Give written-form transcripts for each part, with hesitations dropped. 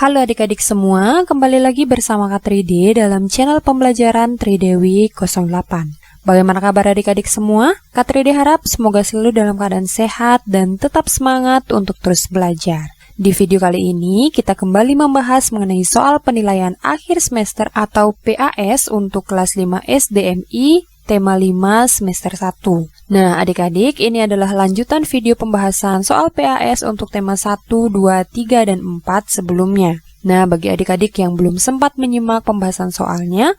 Halo adik-adik semua, kembali lagi bersama Kak Tride dalam channel pembelajaran Tridewi 08. Bagaimana kabar adik-adik semua? Kak Tride harap semoga selalu dalam keadaan sehat dan tetap semangat untuk terus belajar. Di video kali ini, kita kembali membahas mengenai soal penilaian akhir semester atau PAS untuk kelas 5 SDMI, tema 5 semester 1. Nah, adik-adik, ini adalah lanjutan video pembahasan soal PAS untuk tema 1, 2, 3, dan 4 sebelumnya. Nah, bagi adik-adik yang belum sempat menyimak pembahasan soalnya,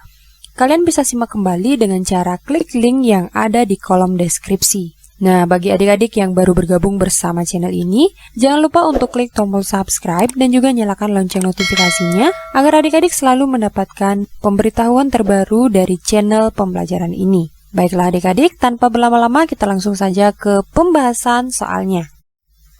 kalian bisa simak kembali dengan cara klik link yang ada di kolom deskripsi. Nah, bagi adik-adik yang baru bergabung bersama channel ini, jangan lupa untuk klik tombol subscribe dan juga nyalakan lonceng notifikasinya agar adik-adik selalu mendapatkan pemberitahuan terbaru dari channel pembelajaran ini. Baiklah adik-adik, tanpa berlama-lama kita langsung saja ke pembahasan soalnya.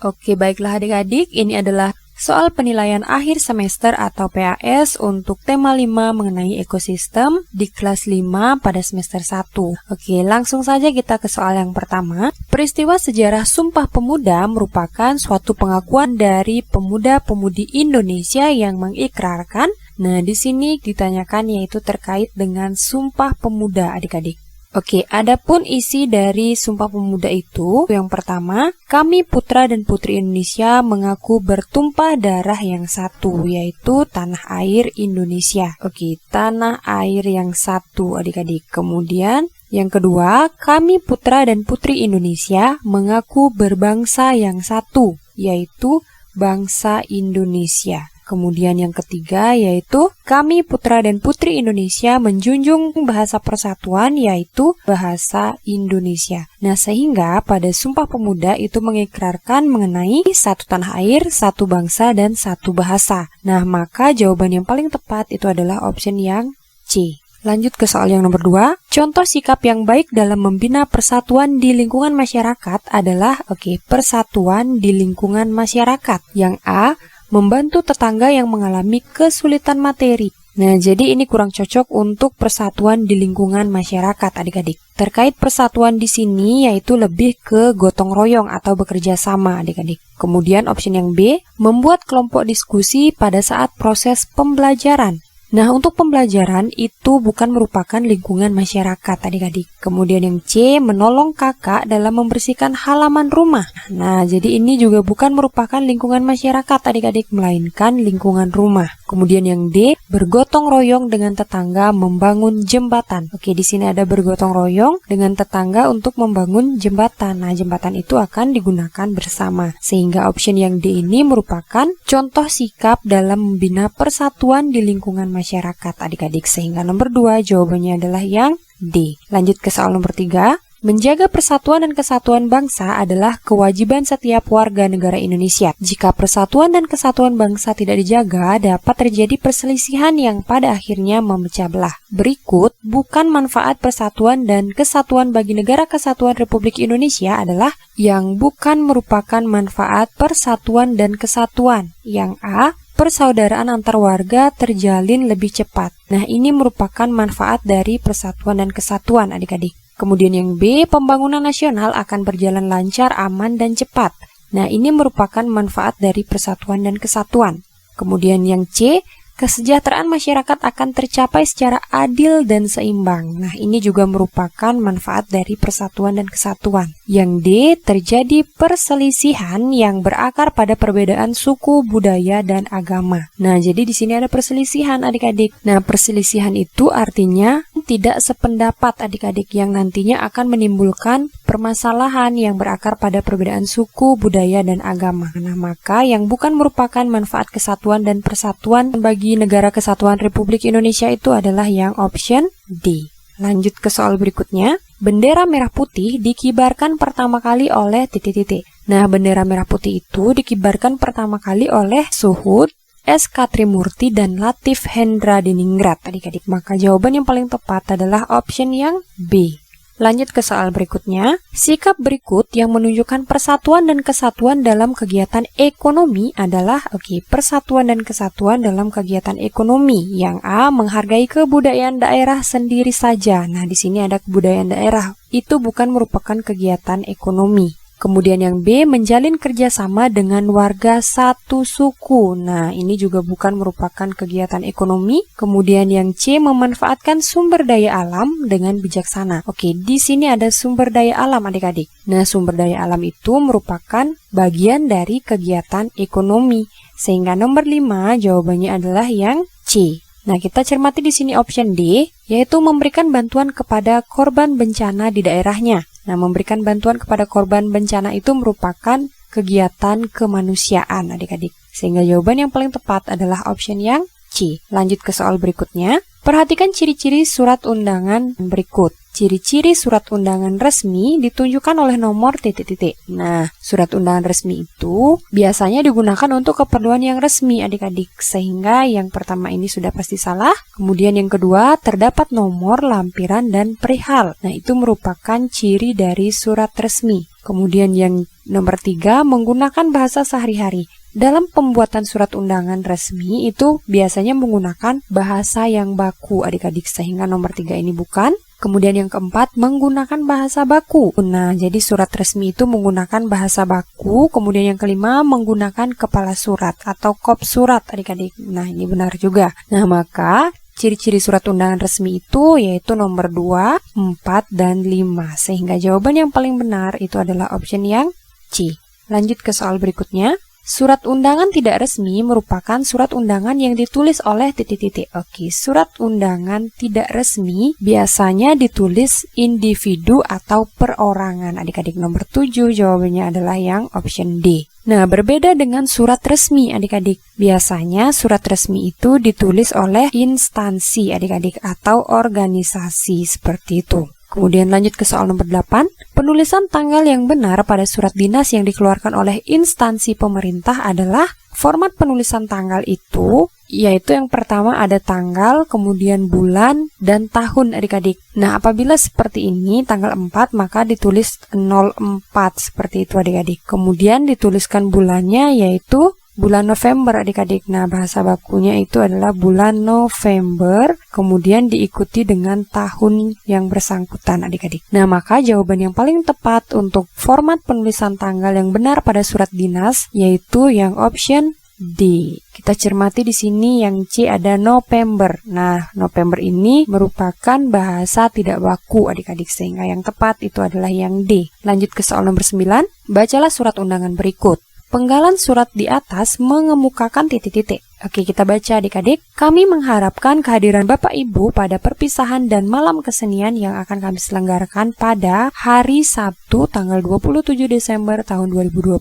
Oke, baiklah adik-adik, ini adalah soal penilaian akhir semester atau PAS untuk tema 5 mengenai ekosistem di kelas 5 pada semester 1. Oke, langsung saja kita ke soal yang pertama. Peristiwa sejarah Sumpah Pemuda merupakan suatu pengakuan dari pemuda-pemudi Indonesia yang mengikrarkan. Nah, di sini ditanyakan yaitu terkait dengan Sumpah Pemuda adik-adik. Oke, adapun isi dari Sumpah Pemuda itu, yang pertama, kami putra dan putri Indonesia mengaku bertumpah darah yang satu, yaitu tanah air Indonesia. Oke, tanah air yang satu adik-adik. Kemudian, yang kedua, kami putra dan putri Indonesia mengaku berbangsa yang satu, yaitu bangsa Indonesia. Kemudian yang ketiga yaitu kami putra dan putri Indonesia menjunjung bahasa persatuan yaitu bahasa Indonesia. Nah, sehingga pada Sumpah Pemuda itu mengikrarkan mengenai satu tanah air, satu bangsa, dan satu bahasa. Nah, maka jawaban yang paling tepat itu adalah option yang C. Lanjut ke soal yang nomor 2. Contoh sikap yang baik dalam membina persatuan di lingkungan masyarakat adalah persatuan di lingkungan masyarakat. Yang A, membantu tetangga yang mengalami kesulitan materi. Nah, jadi ini kurang cocok untuk persatuan di lingkungan masyarakat, adik-adik. Terkait persatuan di sini yaitu lebih ke gotong royong atau bekerja sama, adik-adik. Kemudian option yang B, membuat kelompok diskusi pada saat proses pembelajaran. Nah, untuk pembelajaran itu bukan merupakan lingkungan masyarakat, adik-adik. Kemudian yang C, menolong kakak dalam membersihkan halaman rumah. Nah, jadi ini juga bukan merupakan lingkungan masyarakat, adik-adik, melainkan lingkungan rumah. Kemudian yang D, bergotong royong dengan tetangga membangun jembatan. Oke, di sini ada bergotong royong dengan tetangga untuk membangun jembatan. Nah, jembatan itu akan digunakan bersama. Sehingga option yang D ini merupakan contoh sikap dalam membina persatuan di lingkungan masyarakat, adik-adik. Sehingga nomor 2 jawabannya adalah yang D. Lanjut ke soal nomor 3. Menjaga persatuan dan kesatuan bangsa adalah kewajiban setiap warga negara Indonesia. Jika persatuan dan kesatuan bangsa tidak dijaga, dapat terjadi perselisihan yang pada akhirnya memecah belah. Berikut, bukan manfaat persatuan dan kesatuan bagi negara kesatuan Republik Indonesia adalah yang bukan merupakan manfaat persatuan dan kesatuan. Yang A, persaudaraan antar warga terjalin lebih cepat. Nah, ini merupakan manfaat dari persatuan dan kesatuan, adik-adik. Kemudian yang B, pembangunan nasional akan berjalan lancar, aman, dan cepat. Nah, ini merupakan manfaat dari persatuan dan kesatuan. Kemudian yang C, kesejahteraan masyarakat akan tercapai secara adil dan seimbang. Nah, ini juga merupakan manfaat dari persatuan dan kesatuan. Yang D, terjadi perselisihan yang berakar pada perbedaan suku, budaya, dan agama. Nah, jadi di sini ada perselisihan, adik-adik. Nah, perselisihan itu artinya tidak sependapat, adik-adik, yang nantinya akan menimbulkan permasalahan yang berakar pada perbedaan suku, budaya, dan agama. Nah, maka yang bukan merupakan manfaat kesatuan dan persatuan bagi negara kesatuan Republik Indonesia itu adalah yang option D. Lanjut ke soal berikutnya. Bendera merah putih dikibarkan pertama kali oleh titik-titik. Nah, bendera merah putih itu dikibarkan pertama kali oleh Suhud, S.K. Trimurti, dan Latif Hendra Diningrat, adik-adik. Maka jawaban yang paling tepat adalah option yang B. Lanjut ke soal berikutnya. Sikap berikut yang menunjukkan persatuan dan kesatuan dalam kegiatan ekonomi adalah persatuan dan kesatuan dalam kegiatan ekonomi. Yang A, menghargai kebudayaan daerah sendiri saja. Nah, di sini ada kebudayaan daerah. Itu bukan merupakan kegiatan ekonomi. Kemudian yang B, menjalin kerjasama dengan warga satu suku. Nah, ini juga bukan merupakan kegiatan ekonomi. Kemudian yang C, memanfaatkan sumber daya alam dengan bijaksana. Oke, di sini ada sumber daya alam adik-adik. Nah, sumber daya alam itu merupakan bagian dari kegiatan ekonomi. Sehingga nomor 5 jawabannya adalah yang C. Nah, kita cermati di sini option D, yaitu memberikan bantuan kepada korban bencana di daerahnya. Nah, memberikan bantuan kepada korban bencana itu merupakan kegiatan kemanusiaan adik-adik. Sehingga jawaban yang paling tepat adalah option yang C. Lanjut ke soal berikutnya. Perhatikan ciri-ciri surat undangan berikut. Ciri-ciri surat undangan resmi ditunjukkan oleh nomor titik-titik. Nah, surat undangan resmi itu biasanya digunakan untuk keperluan yang resmi adik-adik. Sehingga yang pertama ini sudah pasti salah. Kemudian yang kedua, terdapat nomor, lampiran, dan perihal. Nah, itu merupakan ciri dari surat resmi. Kemudian yang nomor 3, menggunakan bahasa sehari-hari. Dalam pembuatan surat undangan resmi itu biasanya menggunakan bahasa yang baku adik-adik, sehingga nomor 3 ini bukan. Kemudian yang keempat, menggunakan bahasa baku. Nah, jadi surat resmi itu menggunakan bahasa baku. Kemudian yang kelima, menggunakan kepala surat atau kop surat adik-adik. Nah, ini benar juga. Nah, maka ciri-ciri surat undangan resmi itu yaitu nomor 2, 4, dan 5. Sehingga jawaban yang paling benar itu adalah option yang C. Lanjut ke soal berikutnya. Surat undangan tidak resmi merupakan surat undangan yang ditulis oleh titik-titik. Oke, surat undangan tidak resmi biasanya ditulis individu atau perorangan. Adik-adik, nomor 7 jawabannya adalah yang option D. Nah, berbeda dengan surat resmi adik-adik. Biasanya surat resmi itu ditulis oleh instansi adik-adik atau organisasi seperti itu. Kemudian lanjut ke soal nomor 8. Penulisan tanggal yang benar pada surat dinas yang dikeluarkan oleh instansi pemerintah adalah format penulisan tanggal itu, yaitu yang pertama ada tanggal, kemudian bulan, dan tahun adik-adik. Nah, apabila seperti ini, tanggal 4, maka ditulis 04 seperti itu adik-adik. Kemudian dituliskan bulannya yaitu bulan November adik-adik. Nah, bahasa bakunya itu adalah bulan November, kemudian diikuti dengan tahun yang bersangkutan adik-adik. Nah, maka jawaban yang paling tepat untuk format penulisan tanggal yang benar pada surat dinas yaitu yang option D. Kita cermati di sini yang C ada November. Nah, November ini merupakan bahasa tidak baku adik-adik, sehingga yang tepat itu adalah yang D. Lanjut ke soal nomor 9. Bacalah surat undangan berikut. Penggalan surat di atas mengemukakan titik-titik. Oke, kita baca adik-adik. Kami mengharapkan kehadiran Bapak Ibu pada perpisahan dan malam kesenian yang akan kami selenggarakan pada hari Sabtu tanggal 27 Desember tahun 2022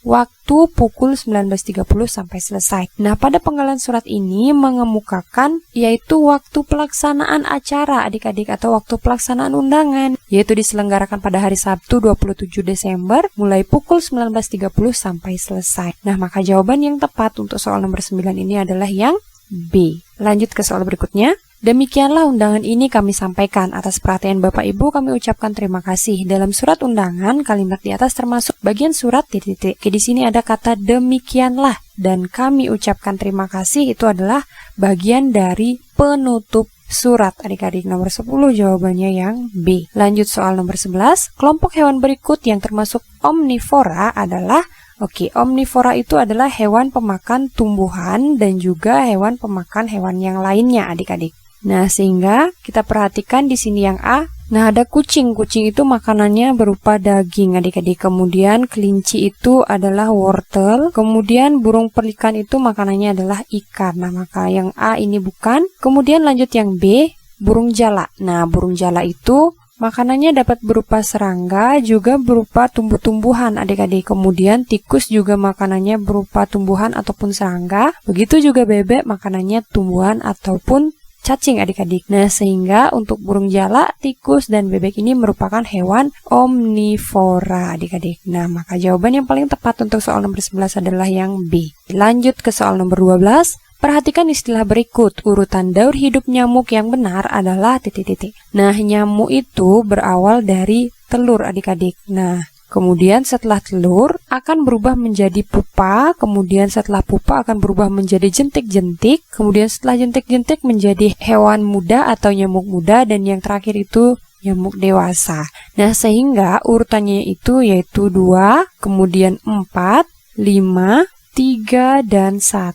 waktu pukul 19.30 sampai selesai. Nah, pada penggalan surat ini mengemukakan yaitu waktu pelaksanaan acara adik-adik atau waktu pelaksanaan undangan, yaitu diselenggarakan pada hari Sabtu 27 Desember mulai pukul 19.30 sampai selesai. Nah, maka jawaban yang tepat untuk soal nomor 9 ini adalah yang B. Lanjut ke soal berikutnya. Demikianlah undangan ini kami sampaikan. Atas perhatian Bapak Ibu kami ucapkan terima kasih. Dalam surat undangan, kalimat di atas termasuk bagian surat titik-titik. Di sini ada kata demikianlah dan kami ucapkan terima kasih itu adalah bagian dari penutup surat adik-adik. Nomor 10 jawabannya yang B. Lanjut soal nomor 11. Kelompok hewan berikut yang termasuk omnivora adalah omnivora itu adalah hewan pemakan tumbuhan dan juga hewan pemakan hewan yang lainnya adik-adik. Nah, sehingga kita perhatikan di sini yang A. Nah, ada kucing. Kucing itu makanannya berupa daging adik-adik. Kemudian kelinci itu adalah wortel. Kemudian burung pelikan itu makanannya adalah ikan. Nah, maka yang A ini bukan. Kemudian lanjut yang B, burung jala. Nah, burung jala itu makanannya dapat berupa serangga, juga berupa tumbuh-tumbuhan adik-adik. Kemudian tikus juga makanannya berupa tumbuhan ataupun serangga. Begitu juga bebek makanannya tumbuhan ataupun cacing adik-adik. Nah, sehingga untuk burung jala, tikus, dan bebek ini merupakan hewan omnivora adik-adik. Nah, maka jawaban yang paling tepat untuk soal nomor 11 adalah yang B. Lanjut ke soal nomor 12. Perhatikan istilah berikut. Urutan daur hidup nyamuk yang benar adalah titik-titik. Nah, nyamuk itu berawal dari telur adik-adik. Nah, kemudian setelah telur akan berubah menjadi pupa, kemudian setelah pupa akan berubah menjadi jentik-jentik, kemudian setelah jentik-jentik menjadi hewan muda atau nyamuk muda, dan yang terakhir itu nyamuk dewasa. Nah, sehingga urutannya itu yaitu 2, kemudian 4, 5, 3, dan 1.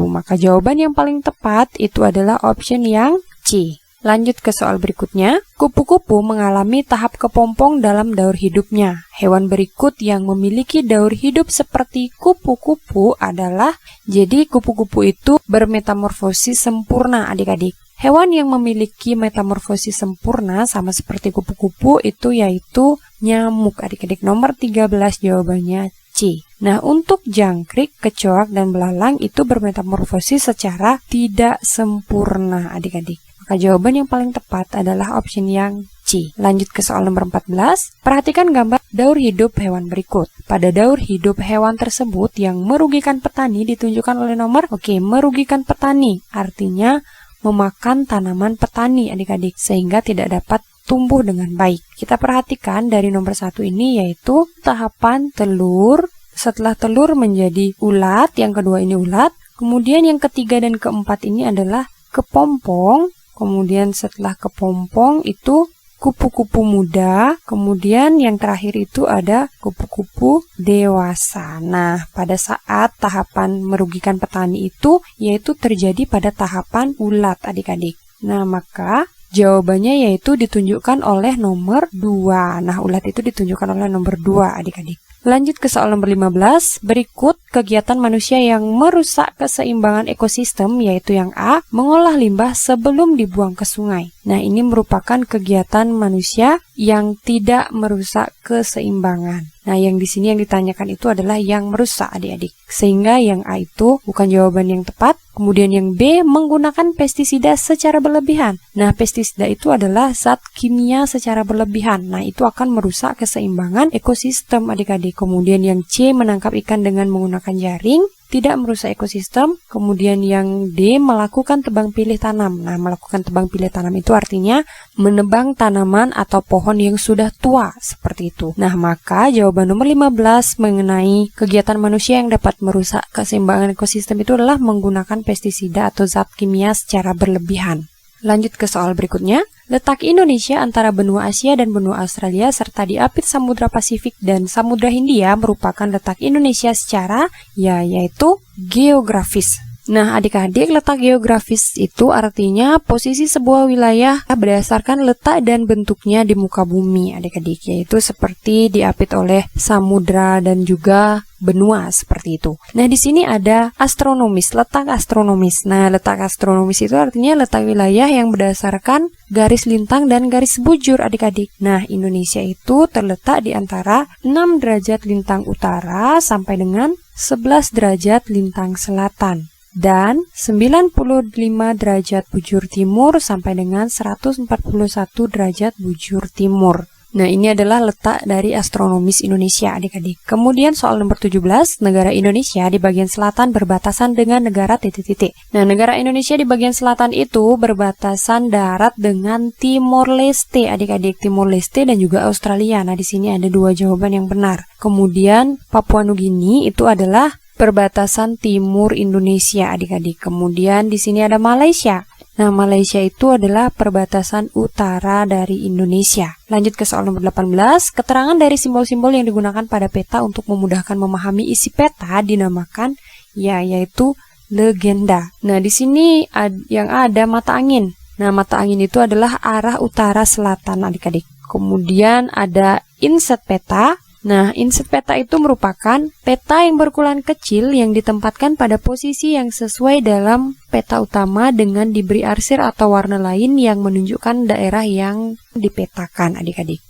Maka jawaban yang paling tepat itu adalah option yang C. Lanjut ke soal berikutnya. Kupu-kupu mengalami tahap kepompong dalam daur hidupnya. Hewan berikut yang memiliki daur hidup seperti kupu-kupu adalah, jadi kupu-kupu itu bermetamorfosis sempurna adik-adik. Hewan yang memiliki metamorfosis sempurna sama seperti kupu-kupu itu yaitu nyamuk adik-adik. Nomor 13 jawabannya C. Nah, untuk jangkrik, kecoak, dan belalang itu bermetamorfosis secara tidak sempurna adik-adik. Maka jawaban yang paling tepat adalah option yang C. Lanjut ke soal nomor 14. Perhatikan gambar daur hidup hewan berikut. Pada daur hidup hewan tersebut yang merugikan petani ditunjukkan oleh nomor, merugikan petani. Artinya memakan tanaman petani adik-adik sehingga tidak dapat tumbuh dengan baik. Kita perhatikan dari nomor 1 ini yaitu tahapan telur, setelah telur menjadi ulat, yang kedua ini ulat, kemudian yang ketiga dan keempat ini adalah kepompong, kemudian setelah kepompong itu kupu-kupu muda, kemudian yang terakhir itu ada kupu-kupu dewasa. Nah, pada saat tahapan merugikan petani itu yaitu terjadi pada tahapan ulat adik-adik. Nah, maka jawabannya yaitu ditunjukkan oleh nomor 2. Nah, ulat itu ditunjukkan oleh nomor 2 adik-adik. Lanjut ke soal nomor 15. Berikut kegiatan manusia yang merusak keseimbangan ekosistem, yaitu yang A, mengolah limbah sebelum dibuang ke sungai. Nah, ini merupakan kegiatan manusia yang tidak merusak keseimbangan. Nah, yang di sini yang ditanyakan itu adalah yang merusak adik-adik. Sehingga yang A itu bukan jawaban yang tepat. Kemudian yang B, menggunakan pestisida secara berlebihan. Nah, pestisida itu adalah zat kimia secara berlebihan. Nah, itu akan merusak keseimbangan ekosistem adik-adik. Kemudian yang C, menangkap ikan dengan menggunakan jaring, tidak merusak ekosistem. Kemudian yang D, melakukan tebang pilih tanam. Nah, melakukan tebang pilih tanam itu artinya menebang tanaman atau pohon yang sudah tua, seperti itu. Nah, maka jawaban nomor 15 mengenai kegiatan manusia yang dapat merusak keseimbangan ekosistem itu adalah menggunakan pestisida atau zat kimia secara berlebihan. Lanjut ke soal berikutnya. Letak Indonesia antara benua Asia dan benua Australia serta diapit Samudra Pasifik dan Samudra Hindia merupakan letak Indonesia secara yaitu geografis. Nah, adik-adik, letak geografis itu artinya posisi sebuah wilayah berdasarkan letak dan bentuknya di muka bumi, adik-adik, yaitu seperti diapit oleh samudra dan juga benua, seperti itu. Nah, di sini ada astronomis, letak astronomis. Nah, letak astronomis itu artinya letak wilayah yang berdasarkan garis lintang dan garis bujur, adik-adik. Nah, Indonesia itu terletak di antara 6 derajat lintang utara sampai dengan 11 derajat lintang selatan. Dan 95 derajat bujur timur sampai dengan 141 derajat bujur timur. Nah, ini adalah letak dari astronomis Indonesia, adik-adik. Kemudian soal nomor 17, negara Indonesia di bagian selatan berbatasan dengan negara titik-titik. Nah, negara Indonesia di bagian selatan itu berbatasan darat dengan Timor Leste, adik-adik, Timor Leste dan juga Australia. Nah, di sini ada 2 jawaban yang benar. Kemudian Papua Nugini itu adalah perbatasan timur Indonesia, adik-adik. Kemudian di sini ada Malaysia. Nah, Malaysia itu adalah perbatasan utara dari Indonesia. Lanjut ke soal nomor 18. Keterangan dari simbol-simbol yang digunakan pada peta untuk memudahkan memahami isi peta dinamakan yaitu legenda. Nah, di sini yang ada mata angin. Nah, mata angin itu adalah arah utara selatan, adik-adik. Kemudian ada inset peta. Nah, inset peta itu merupakan peta yang berukuran kecil yang ditempatkan pada posisi yang sesuai dalam peta utama dengan diberi arsir atau warna lain yang menunjukkan daerah yang dipetakan, adik-adik.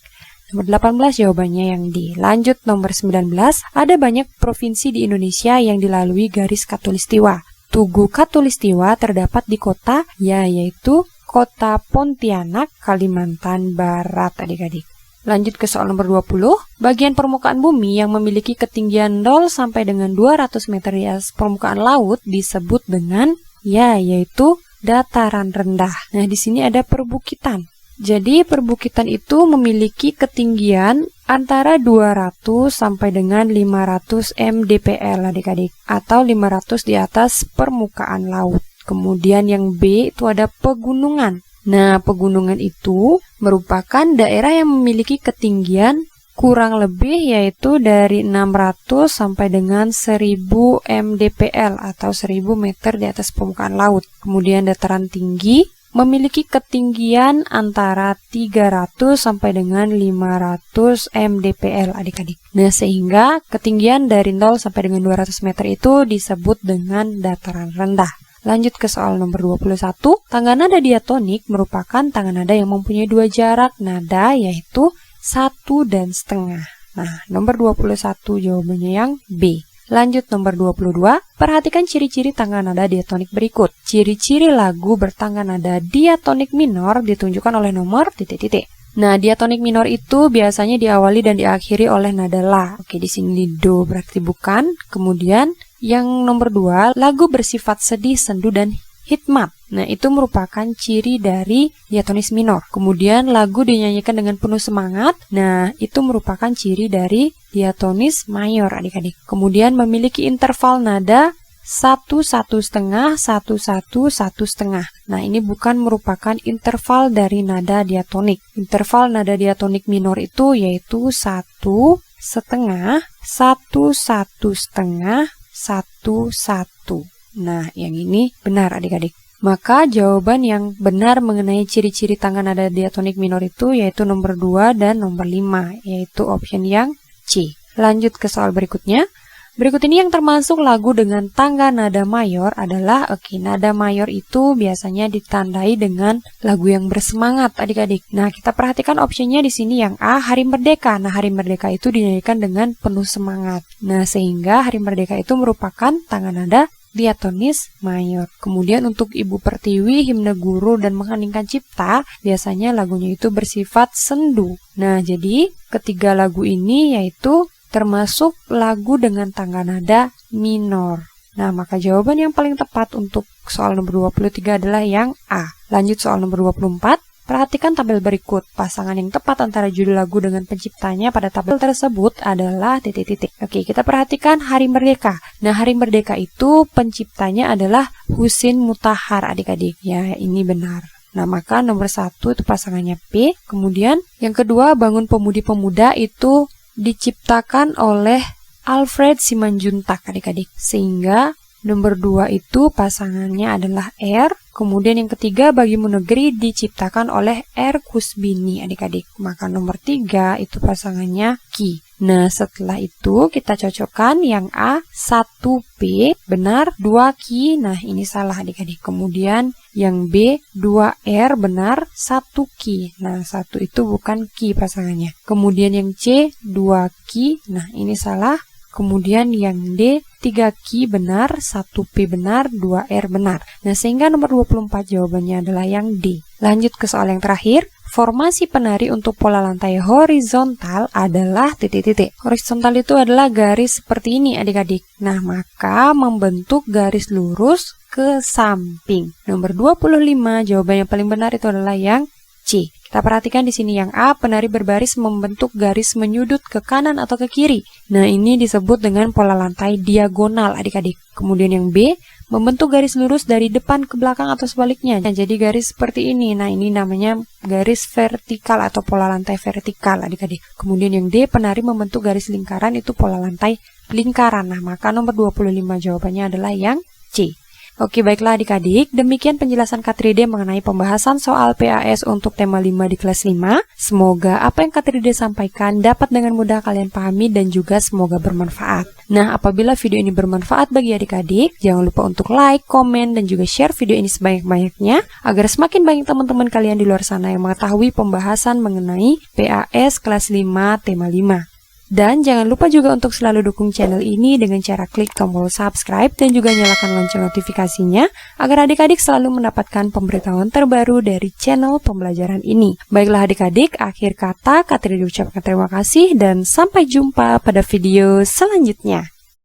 Nomor 18 jawabannya yang D. Lanjut nomor 19, ada banyak provinsi di Indonesia yang dilalui garis khatulistiwa. Tugu khatulistiwa terdapat di kota yaitu Kota Pontianak, Kalimantan Barat, adik-adik. Lanjut ke soal nomor 20. Bagian permukaan bumi yang memiliki ketinggian 0 sampai dengan 200 meter di atas permukaan laut disebut dengan yaitu dataran rendah. Nah, di sini ada perbukitan. Jadi, perbukitan itu memiliki ketinggian antara 200 sampai dengan 500 mdpl, adik-adik, atau 500 di atas permukaan laut. Kemudian yang B itu ada pegunungan. Nah, pegunungan itu merupakan daerah yang memiliki ketinggian kurang lebih yaitu dari 600 sampai dengan 1000 mdpl atau 1000 meter di atas permukaan laut. Kemudian dataran tinggi memiliki ketinggian antara 300 sampai dengan 500 mdpl adik-adik. Nah, sehingga ketinggian dari 0 sampai dengan 200 meter itu disebut dengan dataran rendah. Lanjut ke soal nomor 21. Tangga nada diatonik merupakan tangga nada yang mempunyai dua jarak nada yaitu 1,5. Nah, nomor 21 jawabannya yang B. Lanjut nomor 22. Perhatikan ciri-ciri tangga nada diatonik berikut. Ciri-ciri lagu bertangga nada diatonik minor ditunjukkan oleh nomor titik-titik. Nah, diatonik minor itu biasanya diawali dan diakhiri oleh nada la. Oke, di sini do berarti bukan. Kemudian yang nomor 2, lagu bersifat sedih, sendu, dan hikmat. Nah, itu merupakan ciri dari diatonis minor. Kemudian lagu dinyanyikan dengan penuh semangat. Nah, itu merupakan ciri dari diatonis mayor adik-adik. Kemudian memiliki interval nada 1,1/2, 1,1, 1,5. Nah, ini bukan merupakan interval dari nada diatonik. Interval nada diatonik minor itu yaitu 1,5, 1,1/2, 1,1. Nah, yang ini benar adik-adik. Maka jawaban yang benar mengenai ciri-ciri tangga nada diatonik minor itu yaitu nomor 2 dan nomor 5, yaitu option yang C. Lanjut ke soal berikutnya. Berikut ini yang termasuk lagu dengan tangga nada mayor adalah, nada mayor itu biasanya ditandai dengan lagu yang bersemangat adik-adik. Nah, kita perhatikan opsinya di sini yang A, Hari Merdeka. Nah, Hari Merdeka itu dinyanyikan dengan penuh semangat. Nah, sehingga Hari Merdeka itu merupakan tangga nada diatonis mayor. Kemudian untuk Ibu Pertiwi, Himne Guru, dan Mengheningkan Cipta, biasanya lagunya itu bersifat sendu. Nah, jadi ketiga lagu ini yaitu termasuk lagu dengan tangga nada minor. Nah, maka jawaban yang paling tepat untuk soal nomor 23 adalah yang A. Lanjut soal nomor 24. Perhatikan tabel berikut. Pasangan yang tepat antara judul lagu dengan penciptanya pada tabel tersebut adalah titik-titik. Oke, kita perhatikan Hari Merdeka. Nah, Hari Merdeka itu penciptanya adalah Husin Mutahar adik-adik. Ya, ini benar. Nah, maka nomor 1 itu pasangannya P. Kemudian yang kedua, Bangun Pemudi-Pemuda itu diciptakan oleh Alfred Simanjuntak adik-adik. Sehingga nomor 2 itu pasangannya adalah R. Kemudian yang ketiga, Bagimu Negeri diciptakan oleh R. Kusbini adik-adik. Maka nomor 3 itu pasangannya Ki. Nah, setelah itu kita cocokkan yang A 1P benar, 2 Ki. Nah, ini salah adik-adik. Kemudian yang B 2R benar, 1 Ki. Nah, 1 itu bukan Ki pasangannya. Kemudian yang C 2 Ki. Nah, ini salah. Kemudian yang D 3 Ki benar, 1 P benar, 2R benar. Nah, sehingga nomor 24 jawabannya adalah yang D. Lanjut ke soal yang terakhir. Formasi penari untuk pola lantai horizontal adalah titik-titik. Horizontal itu adalah garis seperti ini adik-adik. Nah, maka membentuk garis lurus ke samping. Nomor 25 jawaban yang paling benar itu adalah yang C. Kita perhatikan di sini yang A, penari berbaris membentuk garis menyudut ke kanan atau ke kiri. Nah, ini disebut dengan pola lantai diagonal adik-adik. Kemudian yang B, membentuk garis lurus dari depan ke belakang atau sebaliknya. Nah, jadi garis seperti ini. Nah, ini namanya garis vertikal atau pola lantai vertikal adik-adik. Kemudian yang D, penari membentuk garis lingkaran itu pola lantai lingkaran. Nah, maka nomor 25 jawabannya adalah yang C. Oke, baiklah adik-adik, demikian penjelasan Kak 3D mengenai pembahasan soal PAS untuk tema 5 di kelas 5. Semoga apa yang Kak 3D sampaikan dapat dengan mudah kalian pahami dan juga semoga bermanfaat. Nah, apabila video ini bermanfaat bagi adik-adik, jangan lupa untuk like, komen, dan juga share video ini sebanyak-banyaknya agar semakin banyak teman-teman kalian di luar sana yang mengetahui pembahasan mengenai PAS kelas 5 tema 5. Dan jangan lupa juga untuk selalu dukung channel ini dengan cara klik tombol subscribe dan juga nyalakan lonceng notifikasinya agar adik-adik selalu mendapatkan pemberitahuan terbaru dari channel pembelajaran ini. Baiklah adik-adik, akhir kata Kak 3D ucapkan terima kasih dan sampai jumpa pada video selanjutnya.